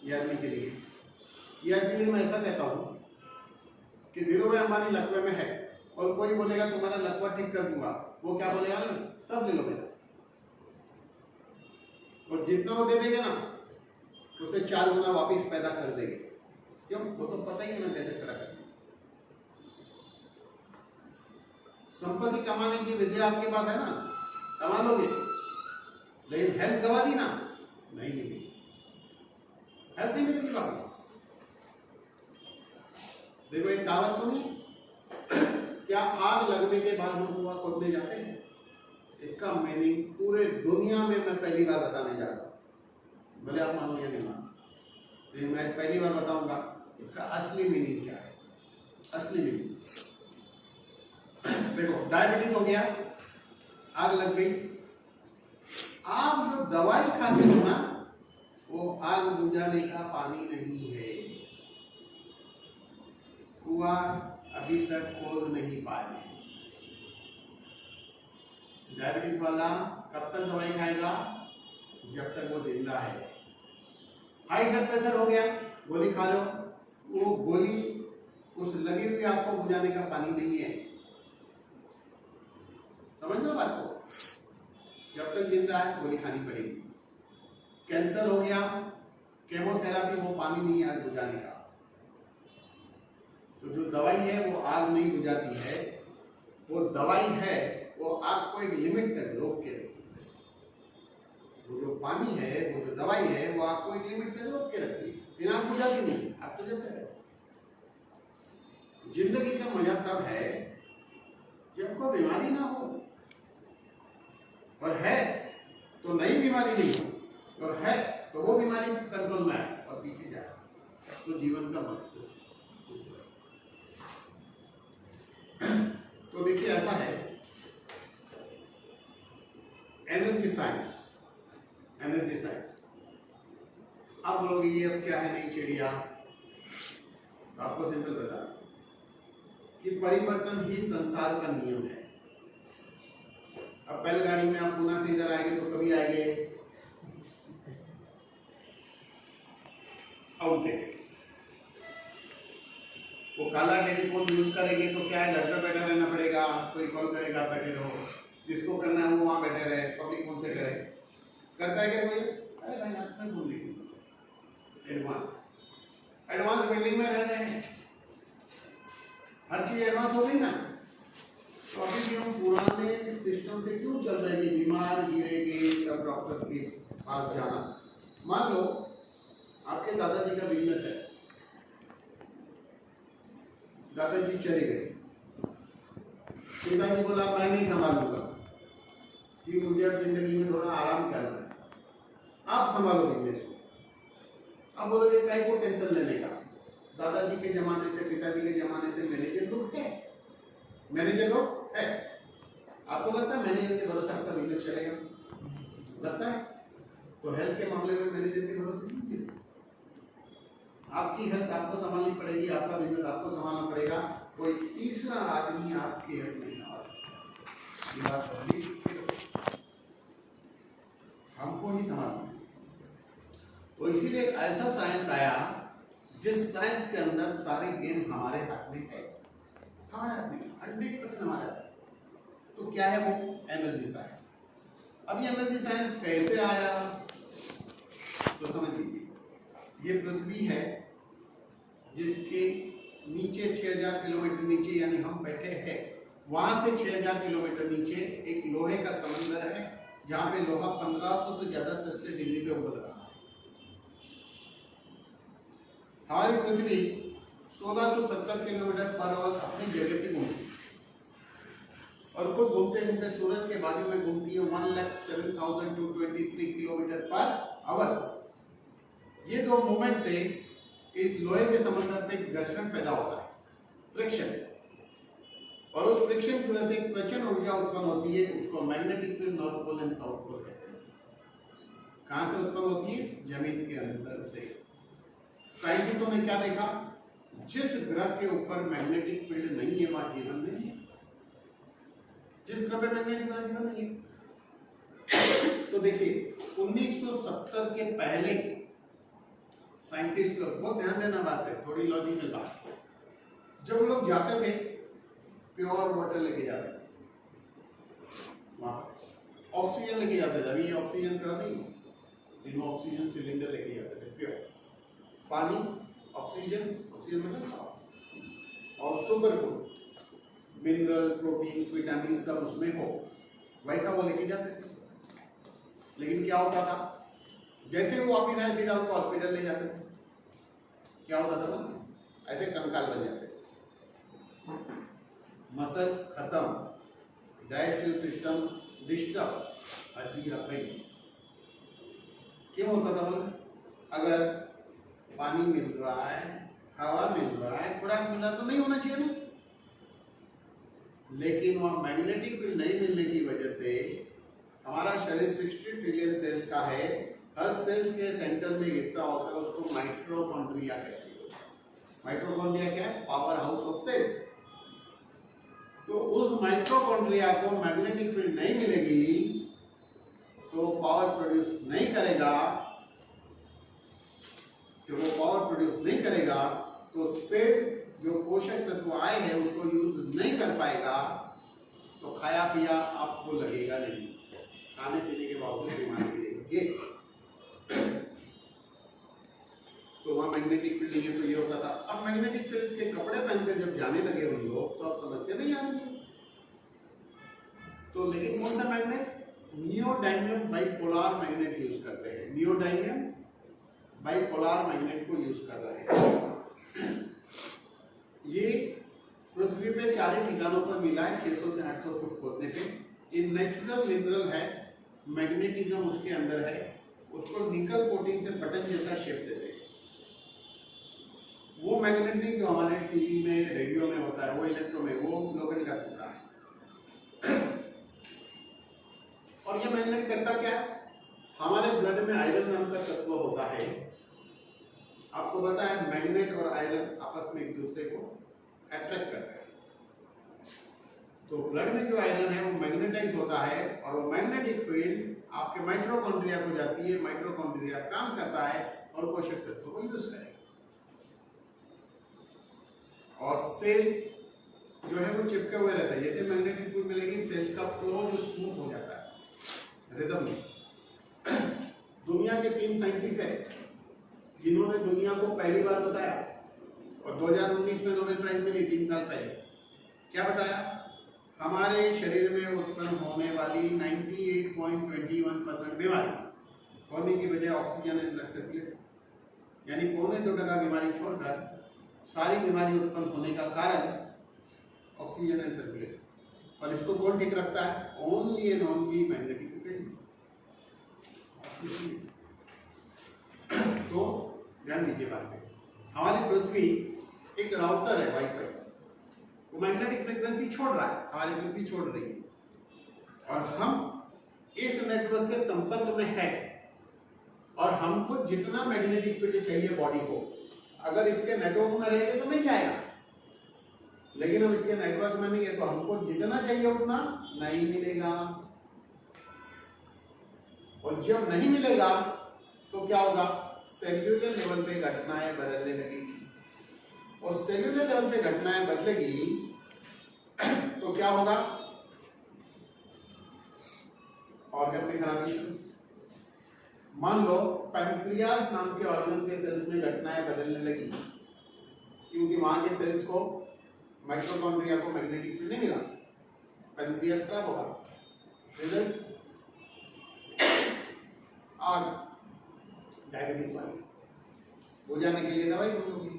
ये आदमी के लिए मैं ऐसा कहता हूँ कि धीरू भाई अंबानी लखनऊ में है और कोई बोलेगा तुम्हारा लकवा ठीक कर दूंगा, वो क्या बोलेगा ना, सब ले लो मेरा, और जितना वो दे देंगे ना उसे 4 गुना वापिस पैदा कर देंगे। क्यों? वो तो पता ही है ना कैसे खड़ा करना। संपत्ति कमाने की विद्या आपके पास है ना, कमा लोगे, लेकिन हेल्थ गवा दी ना, नहीं मिलेगी, हेल्थ नहीं मिलेगी वापस। देखो एक कहावत सुनी, क्या आग लगने के बाद हम कुआं खोदने जाते हैं? इसका मीनिंग पूरे दुनिया में मैं पहली बार बताने जा रहा हूं, भले आप मानो या नहीं मानो, लेकिन मैं पहली बार बताऊंगा इसका असली मीनिंग क्या है। असली मीनिंग देखो, डायबिटीज हो गया, आग लग गई। आप जो दवाई खाते हो ना, वो आग बुझाने का पानी नहीं है। कुआं अभी तक खोद नहीं पाए। डायबिटीज वाला कब तक दवाई खाएगा? जब तक वो जिंदा है। हाई ब्लड प्रेशर हो गया, गोली खा लो, वो गोली उस लगी हुई आग को बुझाने का पानी नहीं है। समझ लो बात को, जब तक जिंदा है गोली खानी पड़ेगी। कैंसर हो गया, केमोथेरापी वो पानी नहीं है आग बुझाने का। तो जो दवाई है वो आग नहीं बुझाती है, वो दवाई है वो आग को एक लिमिट तक रोक के रखती है। वो जो पानी है, वो जो दवाई है, वो आग को एक लिमिट तक रोक के रखती है, फिर आग बुझाती नहीं, आग तो जलता है। जिंदगी का मजा तब है जब कोई बीमारी ना हो, और है तो नई बीमारी नहीं हो, और है तो वो बीमारी कंट्रोल में आए और पीछे जाए। तो जीवन का मकसद तो देखिए ऐसा है, एनर्जी साइंस। एनर्जी साइंस आप बोलोगे ये अब क्या है नई चिड़िया, तो आपको सिंपल बता कि परिवर्तन ही संसार का नियम है। अब बैलगाड़ी में आप पुणे से इधर आएंगे तो कभी आएंगे आउटडेट। वो काला टेलीफोन यूज करेंगे तो क्या है, घर पे बैठा रहना पड़ेगा, कोई कॉल करेगा बैठे रहो, जिसको करना है वो वहां बैठे रहे, पब्लिक फोन से करे। करता है क्या कोई? अरे भाई हाथ में फोन लेके एडवांस बिल्डिंग में रह रहे हैं, हर चीज एडवांस हो गई ना। तो अभी भी हम पुराने सिस्टम से क्यों चल रहे हैं? बीमार गिरेंगे तब डॉक्टर के पास जाना। मान लो आपके दादाजी का बिजनेस है, दादाजी चले गए, पिताजी बोला मैं नहीं संभालूंगा कि मुझे अब जिंदगी में थोड़ा आराम करना है, आप संभालो बिजनेस को। अब बोलोगे काहे को टेंशन लेने का, दादाजी के जमाने से पिताजी के जमाने से मैनेजर लोग है, मैनेजर लोग है। आपको लगता है मैनेजर के भरोसे आपका बिजनेस चलेगा? लगता है? तो हेल्थ के मामले में मैनेजर के भरोसे नहीं चलेगा। आपकी हेल्थ आपको संभालनी पड़ेगी, आपका बिजनेस आपको संभालना पड़ेगा, कोई तीसरा आदमी आपकी हेल्थ नहीं संभाल, हमको ही संभालना है। तो इसीलिए एक ऐसा साइंस आया जिस साइंस के अंदर सारे गेम हमारे हाथ में है, हमारे हाथ में 100% हमारे हाथ में। तो क्या है वो? Energy science. अब ये एनर्जी साइंस कैसे आया तो समझ लीजिए, ये पृथ्वी है जिसके नीचे 6000 किलोमीटर नीचे, यानी हम बैठे हैं वहां से 6000 किलोमीटर नीचे एक लोहे का समंदर है, जहां पे लोहा 1500 से ज्यादा सेल्सियस डिग्री पे उबल रहा है। हमारी पृथ्वी 1670 किलोमीटर पर आवर अपनी जगह पे घूमती है, और खुद घूमते घूमते सूरज के बाजू में घूमती है 1,07,223 किलोमीटर पर आवर। ये दो मूवमेंट से इस लोहे के समंदर में घर्षण पैदा होता है, फ्रिक्शन, और उस फ्रिक्शन की वजह से एक प्रचंड ऊर्जा उत्पन्न होती है, उसको magnetic field north pole and south pole कहते हैं। कहां से उत्पन्न होती है? जमीन के अंदर से। साइंटिस्टों ने क्या देखा? जिस ग्रह के ऊपर मैग्नेटिक फील्ड नहीं है वहां जीवन नहीं है, जिस ग्रह पे मैग्नेटिक फील्ड जीवन नहीं है। तो देखिए 1970 के पहले साइंटिस्ट लोग, बहुत ध्यान देना बात है, थोड़ी लॉजिकल बात, जब लोग जाते थे प्योर वाटर लेके जाते थे, वहां ऑक्सीजन लेके जाते थे। अभी ऑक्सीजन प्योर नहीं, इनमें ऑक्सीजन सिलेंडर लेके जाते थे प्योर पानी, ऑक्सीजन, ऑक्सीजन मतलब साफ, और super food, mineral, protein, vitamin सब उसमें हो, वैसा वो लेके जाते थे। लेकिन क्या होता था, जैसे वो वापिस आए सीधा उनको हॉस्पिटल ले जाते थे, क्या होता था ना, ऐसे कंकाल बन जाते थे। मसल खत्म, डाइजेस्टिव सिस्टम डिस्टर्ब, हड्डी अपनी। क्यों होता था बोले? अगर पानी मिल रहा है, हवा मिल रहा है, खुराक मिल रहा है तो नहीं होना चाहिए ना। लेकिन वह मैग्नेटिक फील्ड नहीं मिलने की वजह से हमारा शरीर 60 ट्रिलियन सेल्स का है। हर सेल्स के सेंटर में कितना होता है उसको माइटोकॉन्ड्रिया कहते हैं। माइटोकॉन्ड्रिया क्या है? Power house of cells. तो उस माइटोकॉन्ड्रिया को मैग्नेटिक फील्ड नहीं मिलेगी तो पावर प्रोड्यूस नहीं करेगा। जब वो पावर प्रोड्यूस नहीं करेगा तो सेल जो पोषक तत्व आए हैं उसको यूज नहीं कर पाएगा, तो खाया पिया आपको लगेगा नहीं, खाने पीने के बावजूद बीमारी रहेगी। तो वहां मैग्नेटिक फील्ड नहीं है तो ये होता था। अब मैग्नेटिक फील्ड के कपड़े पहनकर जब जाने लगे उन लोग तो अब समझते नहीं आ रही है। तो लेकिन कौन सा मैग्नेट? नियोडायमियम बाइपोलर मैग्नेट यूज करते हैं। नियोडायमियम बाइपोलर मैग्नेट को यूज कर रहे हैं। ये पृथ्वी पे सारे ठिकानों पर मिला है 600 से 800 फुट खोदने पे। ये नेचुरल मिनरल है, मैग्नेटिज्म उसके अंदर है। उसको निकल कोटिंग से बटन जैसा शेप देते हैं। वो मैग्नेटिक जो हमारे टीवी में रेडियो में होता है वो इलेक्ट्रो में वो लोखंड का टुकड़ा है। और ये मैग्नेट करता क्या है? हमारे ब्लड में आयरन नाम का तत्व होता है। आपको पता है मैग्नेट और आयरन आपस में एक दूसरे को अट्रैक्ट करते हैं। तो ब्लड में जो आयरन है वो मैग्नेटाइज होता है और वो मैग्नेटिक फील्ड आपके माइटोकॉन्ड्रिया को जाती है। माइटोकॉन्ड्रिया काम करता है और पोषक तत्वों को यूज करेगा। और सेल जो है वो चिपके हुए रहता है। जैसे मैग्नेटिक फील्ड मिलेगी सेल्स का फ्लो जो स्मूथ हो जाता है रिदम में। दुनिया के 3 साइंटिस्ट हैं जिन्होंने दुनिया को पहली बार बताया और 2019 में नोबेल प्राइज मिली 3 साल पहले। क्या बताया? हमारे शरीर में उत्पन्न होने वाली 98.21% बीमारी होने की वजह ऑक्सीजन एंड ब्लड सर्कुलेशन, यानी 0.2% बीमारी छोड़कर सारी बीमारी उत्पन्न होने का कारण ऑक्सीजन एंड सर्कुलेशन। और इसको कौन ठीक रखता है? Only and only magnetic field. तो ध्यान दीजिए बात पे। हमारी पृथ्वी एक राउटर है वाईफाई, वो मैग्नेटिक फ्रीक्वेंसी छोड़ रहा है, हमारी पृथ्वी छोड़ रही है और हम इस नेटवर्क के संपर्क में है। और हमको जितना मैग्नेटिक फील्ड चाहिए बॉडी को, अगर इसके नेटवर्क में रहेंगे तो मिल जाएगा। लेकिन अब इसके नेटवर्क में नहीं है तो हमको जितना चाहिए उतना नहीं मिलेगा। और जब नहीं मिलेगा तो क्या होगा? सेल्यूलर लेवल पे घटनाएं बदलने लगेगी। और सेल्यूलर लेवल पे घटनाएं बदलेगी तो क्या होगा? ऑर्गन में खराबी शुरू। मान लो पैंक्रियास नाम के ऑर्गन के सेल्स में घटनाएं बदलने लगी क्योंकि वहां के सेल्स को माइटोकॉन्ड्रिया को मैग्नेटिक फील्ड नहीं मिला, पैंक्रियास खराब होगा। रिजल्ट आग, डायबिटीज वाली हो जाने के लिए दवाई दूंगी।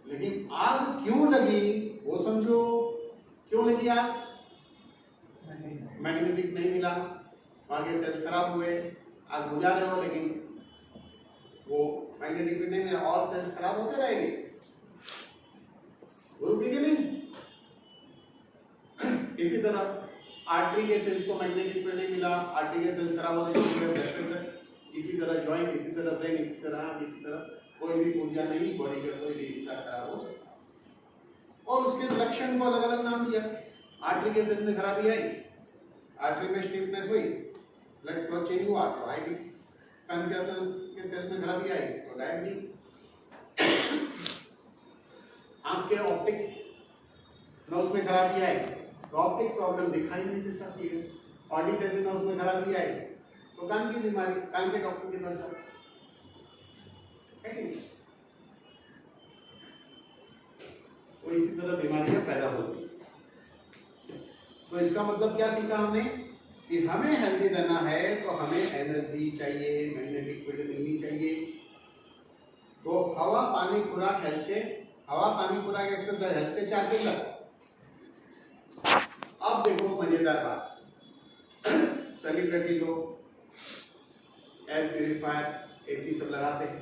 लेकिन आग क्यों लगी वो समझो। क्यों लगी आग? मैग्नेटिक नहीं मिला, वहां के सेल्स खराब हुए, आग बुझा रहे हो लेकिन वो मैग्नेटिक नहीं मिला और सेल्स खराब होते रहेंगे, रुकेंगे नहीं। इसी तरह आर्टरी के सेल्स को मैग्नेटिक फील्ड नहीं मिला, आर्टरी के सेल्स खराब होने की ब्लड प्रेशर, इसी तरह जॉइंट, इसी तरह ब्रेन, इसी तरह कोई भी ऊर्जा नहीं, बॉडी का कोई भी हिस्सा खराब हो सकता। और उसके लक्षण को अलग अलग नाम दिया। आर्टरी के सेल्स में खराबी आई, आर्टरी में स्टिफनेस हुई, ब्लड फ्लो चेंज हुआ तो आएगी। पैंक्रियास के सेल्स में खराबी आई तो डायबिटीज। आंख के ऑप्टिक नर्व में खराबी आई तो ऑप्टिक प्रॉब्लम दिखाई नहीं दे सकती है। ऑडिटरी नर्व में खराबी आई तो कान की बीमारी, कान के डॉक्टर के पास जाओ, है कि नहीं? तो इसी तरह बीमारियां पैदा होती है। तो इसका मतलब क्या सीखा हमने कि हमें हेल्दी रहना है तो हमें एनर्जी चाहिए, मैग्नेटिक फील्ड मिलनी चाहिए। तो हवा पानी खुराक हेल्थ के, हवा पानी खुराक एक्सरसाइज हेल्थ के 4 पिलर। मजेदार बात, सेलिब्रिटी लोग एयर प्यूरिफायर एसी सब लगाते हैं,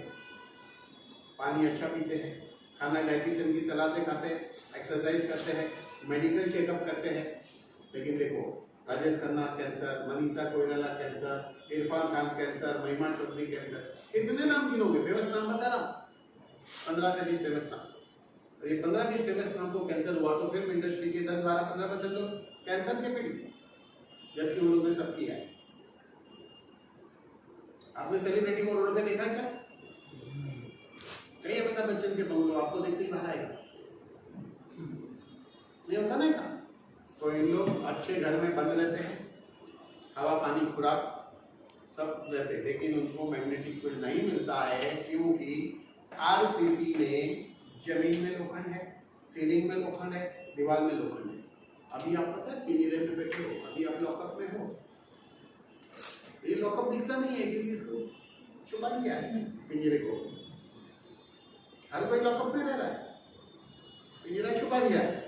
पानी अच्छा पीते हैं, खाना डाइटिशियन की सलाह से खाते हैं, एक्सरसाइज करते हैं, मेडिकल चेकअप करते हैं। लेकिन देखो, Rajesh Khanna cancer, Manisha Koirala cancer, Irfan Khan cancer, महिमा चौधरी कैंसर, कितने नाम गिनोगे? फेमस नाम बता रहा हूँ, 15 से 20 फेमस नाम। तो ये 15-20 फेमस नाम को कैंसर हुआ तो फिल्म इंडस्ट्री के 10-12-15% लोग कैंसर के पीड़ित हैं, जबकि उन लोगों ने सब किया है। आपने सेलिब्रिटी को रोड पे देखा क्या? चाहिए अमिताभ बच्चन के बंगलो, आपको देखते ही बाहर आएगा, नहीं होता नहीं था। तो इन लोग अच्छे घर में बंद रहते हैं, हवा पानी खुराक सब रहते हैं, लेकिन उनको मैग्नेटिक फील्ड नहीं मिलता है, क्योंकि आरसीसी में जमीन में लोखंड है, सीलिंग में लोखंड है, दीवार में लोखंड है। अभी आप पता है पिंजरे में बैठे हो, अभी आप लॉकअप में हो, ये लॉकअप दिखता नहीं है क्योंकि इसको छुपा दिया है पिंजरे को। हर कोई लॉकअप में रह रहा है, पिंजरा छुपा दिया है।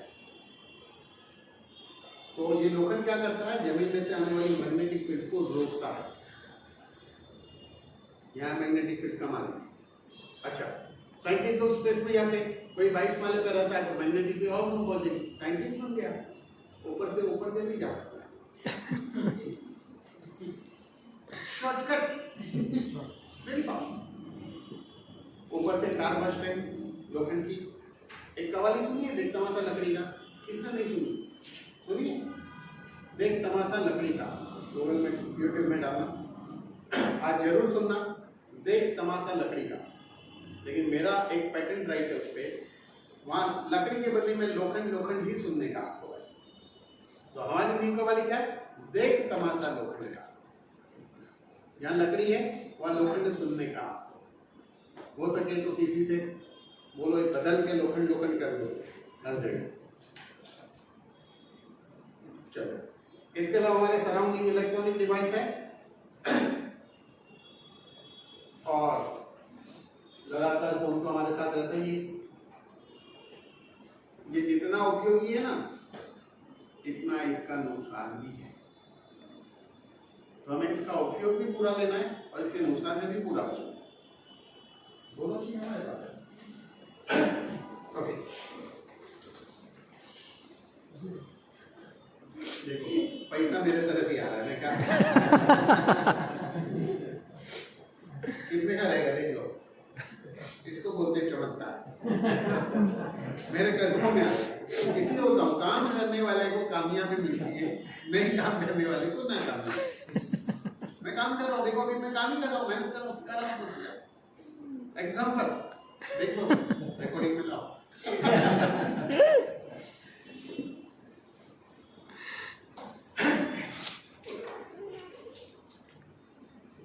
तो ये लोखंड क्या करता है? जमीन में से आने वाली मैग्नेटिक फील्ड को रोकता है। यहाँ मैग्नेटिक फील्ड कम आ रही है। अच्छा, साइंटिस्ट लोग स्पेस में जाते हैं, कोई 22 माले पर रहता है तो मैग्नेटिक फील्ड और कम पहुंचेगी, साइंटिस्ट बन गया, ऊपर से नहीं जा सकता। Shortcut very fast. ऊपर से कार बस स्टैंड लोखंड की। एक कवाली सुनी है, देख तमाशा लकड़ी का? किसने नहीं सुनी? सुनिए, देख तमाशा लकड़ी का, गूगल में यूट्यूब में डालना, आज जरूर सुनना, देख तमाशा लकड़ी का। लेकिन मेरा एक पेटेंट राइट है उस पर, वहाँ लकड़ी के बदले में लोखंड ही सुनने का आपको बस। तो हमारी न्यू कवाली क्या है? देख तमाशा लोखंड का। जहाँ लकड़ी है वहाँ लोखंड सुनने का। हो सके तो किसी से बोलो बदल के लोखंड कर दो हर जगह। चलो, इसके अलावा हमारे सराउंडिंग इलेक्ट्रॉनिक डिवाइस है और लगातार फोन तो हमारे साथ रहता ही है। ये जितना उपयोगी है ना, इतना इसका नुकसान भी है। तो हमें इसका उपयोग भी पूरा लेना है और इसके नुकसान से भी पूरा बचना है। दोनों चीज हमारे पास है। ओके, देखो पैसा मेरे तरफ ही आ रहा है, मैं क्या कितने का रहेगा देख लो। इसको बोलते चमत्कार। मेरे कदमों में आ रहा है। इसलिए होता हूँ, काम करने वाले को कामयाबी मिलती है, नहीं काम करने वाले को नाकामयाबी। मैं काम कर रहा हूँ, देखो अभी मैं काम ही कर रहा हूँ, मेहनत कर रहा हूँ, सिखा रहा हूँ। एग्जाम्पल देखो, रिकॉर्डिंग में लाओ।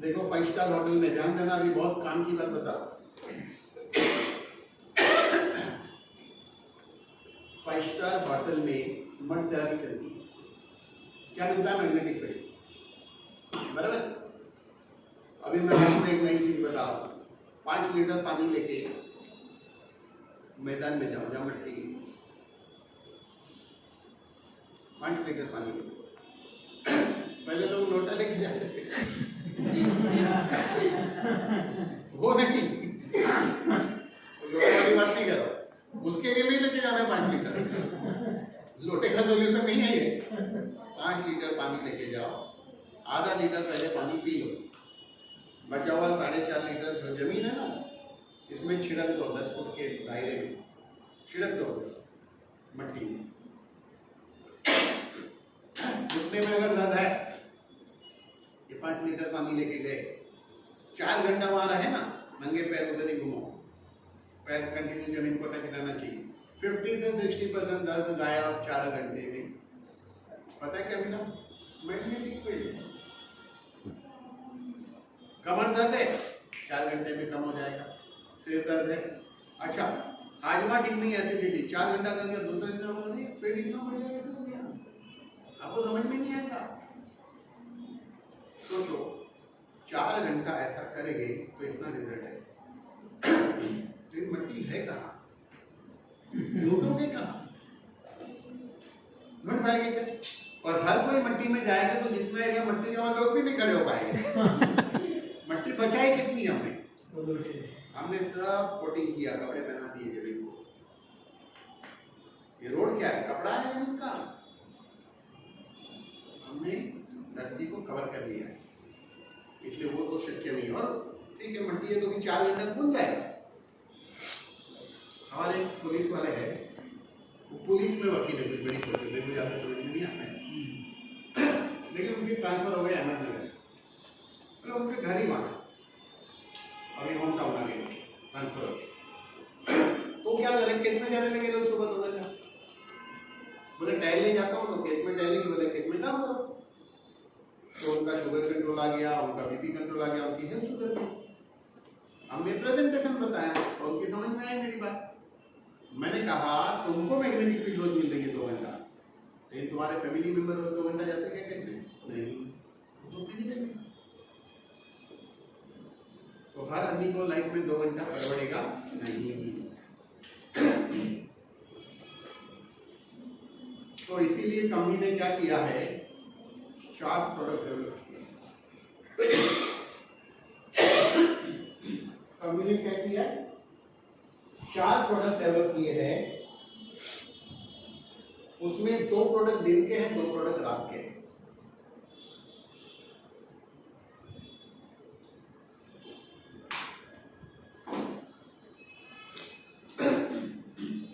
देखो 5 स्टार होटल में, ध्यान देना, अभी बहुत काम की बात बता। 5 स्टार होटल में मड थेरेपी चलती है। क्या मिलता है? मैग्नेटिक फील्ड, बराबर। अभी मैं आपको एक नई चीज बता रहा हूँ। 5 लीटर पानी लेके मैदान में जाओ, जहाँ मिट्टी है, 5 लीटर पानी पहले लोग लोटा लेके जाते थे, वो नहीं, लोटे वाली बात नहीं करो, उसके लिए नहीं लेके जाना 5 लीटर। लोटे का सोल्यूशन नहीं है ये। 5 लीटर पानी लेके जाओ, आधा लीटर पहले पानी पी लो, बचा हुआ 4.5 लीटर जो जमीन है ना, इसमें छिड़क दो। 10 फुट के दायरे में छिड़क दो मट्टी में। घुटने में अगर दर्द है, ये 5 लीटर पानी लेके गए, 4 घंटा वहां रहे ना, नंगे पैर उधर ही घूमो, पैर कंटिन्यू जमीन को टच रहना चाहिए। 50 से 60% दर्द गायब 4 घंटे में। पता है क्या मिला? Magnetic field. कमर दर्द है, 4 घंटे में कम हो जाएगा। सिर दर्द है, अच्छा हाजमा ठीक नहीं, एसिडिटी, 4 घंटा कर दिया, दूसरे दिन हो गई, पेट इतना बढ़िया कैसे हो गया? आपको समझ में नहीं आएगा। सोचो 4 घंटा ऐसा करेंगे तो इतना रिजल्ट है। फिर मट्टी है कहाँ? लूटोगे कहाँ? ढूंढ पाएंगे क्या? और हर कोई मट्टी में जाएगा तो जितना एरिया मट्टी का वहां लोग भी नहीं खड़े हो पाएंगे। मट्टी बचाई कितनी हमने सब कोटिंग किया, कपड़े पहना दिए जमीन को। ये रोड क्या है? कपड़ा है जमीन का। हमने धरती को कवर कर लिया है, इसलिए वो तो शक्य नहीं। और ठीक है, मट्टी है तो भी 4 घंटे कौन जाएगा? हमारे पुलिस वाले हैं, वो पुलिस में वकील है, कुछ बड़ी कोर्ट में, मुझे ज्यादा समझ में नहीं आता है, लेकिन उनकी ट्रांसफर हो गई अहमदनगर, मतलब उनके घर ही वहाँ, अभी होम टाउन आ गए ट्रांसफर हो गए। तो क्या करें, खेत में जाने लगे लोग सुबह 2 घंटा। बोले टहलने जाता हूँ तो खेत में टहलेंगे, बोले खेत में काम करो। तो उनका शुगर कंट्रोल आ गया, उनका बीपी कंट्रोल आ गया, उनकी हेल्थ सुधर गई। हमने प्रेजेंटेशन बताया और उनकी समझ में आई मेरी बात। मैंने कहा तुमको मैग्नेटिक फील्ड रोज मिल रही है 2 घंटा, लेकिन तुम्हारे फैमिली मेंबर 2 घंटा जाते क्या करने? नहीं, तो फिजिकल। तो हर आदमी को लाइफ में 2 घंटा परवड़ेगा नहीं। तो इसीलिए कंपनी ने क्या किया है, 4 प्रोडक्ट डेवलप किए। कंपनी ने क्या किया, 4 प्रोडक्ट डेवलप किए हैं। उसमें 2 प्रोडक्ट दिन के हैं, 2 प्रोडक्ट रात के हैं।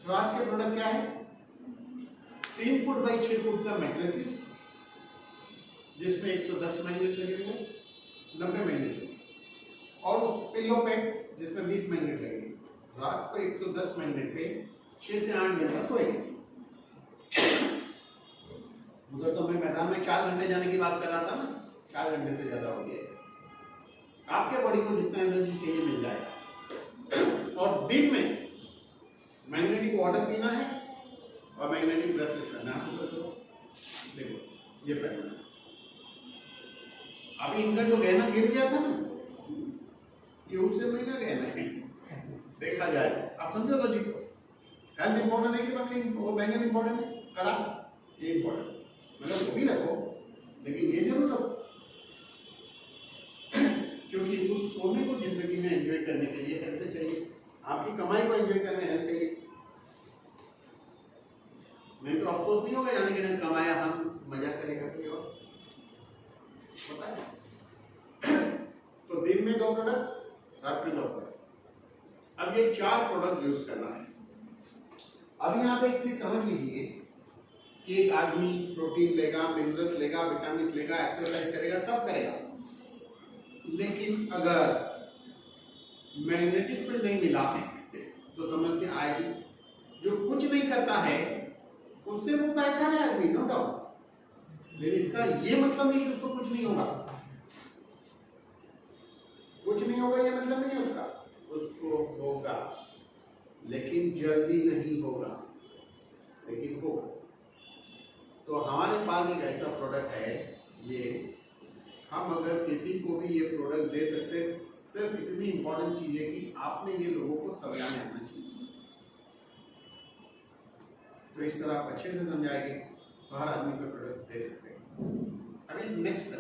रात के प्रोडक्ट क्या है? 3 फुट बाई 6 फुट का मैट्रेसिस, जिसमें 110 मैग्नेट लगे हुए, 90 मैग्नेट लगे, और उस पिल्लो पे जिसमें 20 मैग्नेट लगेंगे। रात को 110 मैग्नेट पे 6 से 8 घंटा सोएंगे। उधर तो मैं मैदान में 4 घंटे जाने की बात कर रहा था ना, 4 घंटे से ज्यादा हो गया। आपके बॉडी को जितना एनर्जी चाहिए मिल जाएगा। और दिन में मैग्नेटिक वाटर पीना है और मैग्नेटिक ब्रेसलेट करना है। देखो ये पहनना, अभी इनका जो गहना गिर गया था ना, ये उससे महंगा गहना है देखा जाए। आप समझो लॉजिक को। हेल्थ इंपॉर्टेंट है कि बाकी वो बैंगन इंपॉर्टेंट है, कड़ा ये इंपॉर्टेंट, मतलब वो भी रखो, लेकिन ये जरूर रखो, क्योंकि उस सोने को जिंदगी में एंजॉय करने के लिए हेल्थ चाहिए। आपकी कमाई को एंजॉय करने हेल्थ चाहिए, नहीं तो अफसोस नहीं होगा जाने के नहीं कमाया, हम मजा करेगा कोई और, पता है। तो दिन में 2 प्रोडक्ट, रात में 2 प्रोडक्ट। अब ये 4 प्रोडक्ट यूज करना है। अब यहाँ पे एक चीज समझ लीजिए कि एक आदमी प्रोटीन लेगा, मिनरल्स लेगा, विटामिन लेगा, एक्सरसाइज करेगा, सब करेगा, लेकिन अगर मैग्नेटिक फील्ड नहीं मिला तो समझ में आएगी। जो कुछ नहीं करता है उससे वो बेहतर है आदमी, नो डाउट, लेकिन इसका ये मतलब नहीं कि उसको कुछ नहीं होगा। कुछ नहीं होगा ये मतलब नहीं है उसका, उसको होगा, लेकिन जल्दी नहीं होगा, लेकिन होगा। तो हमारे पास एक ऐसा प्रोडक्ट है, ये हम अगर किसी को भी ये प्रोडक्ट दे सकते, सिर्फ इतनी इंपॉर्टेंट चीज है कि आपने ये लोगों को समझाने आना चाहिए। तो इस तरह आप अच्छे से समझाएंगे तो हर आदमी को प्रोडक्ट दे सकते हैं। अभी नेक्स्ट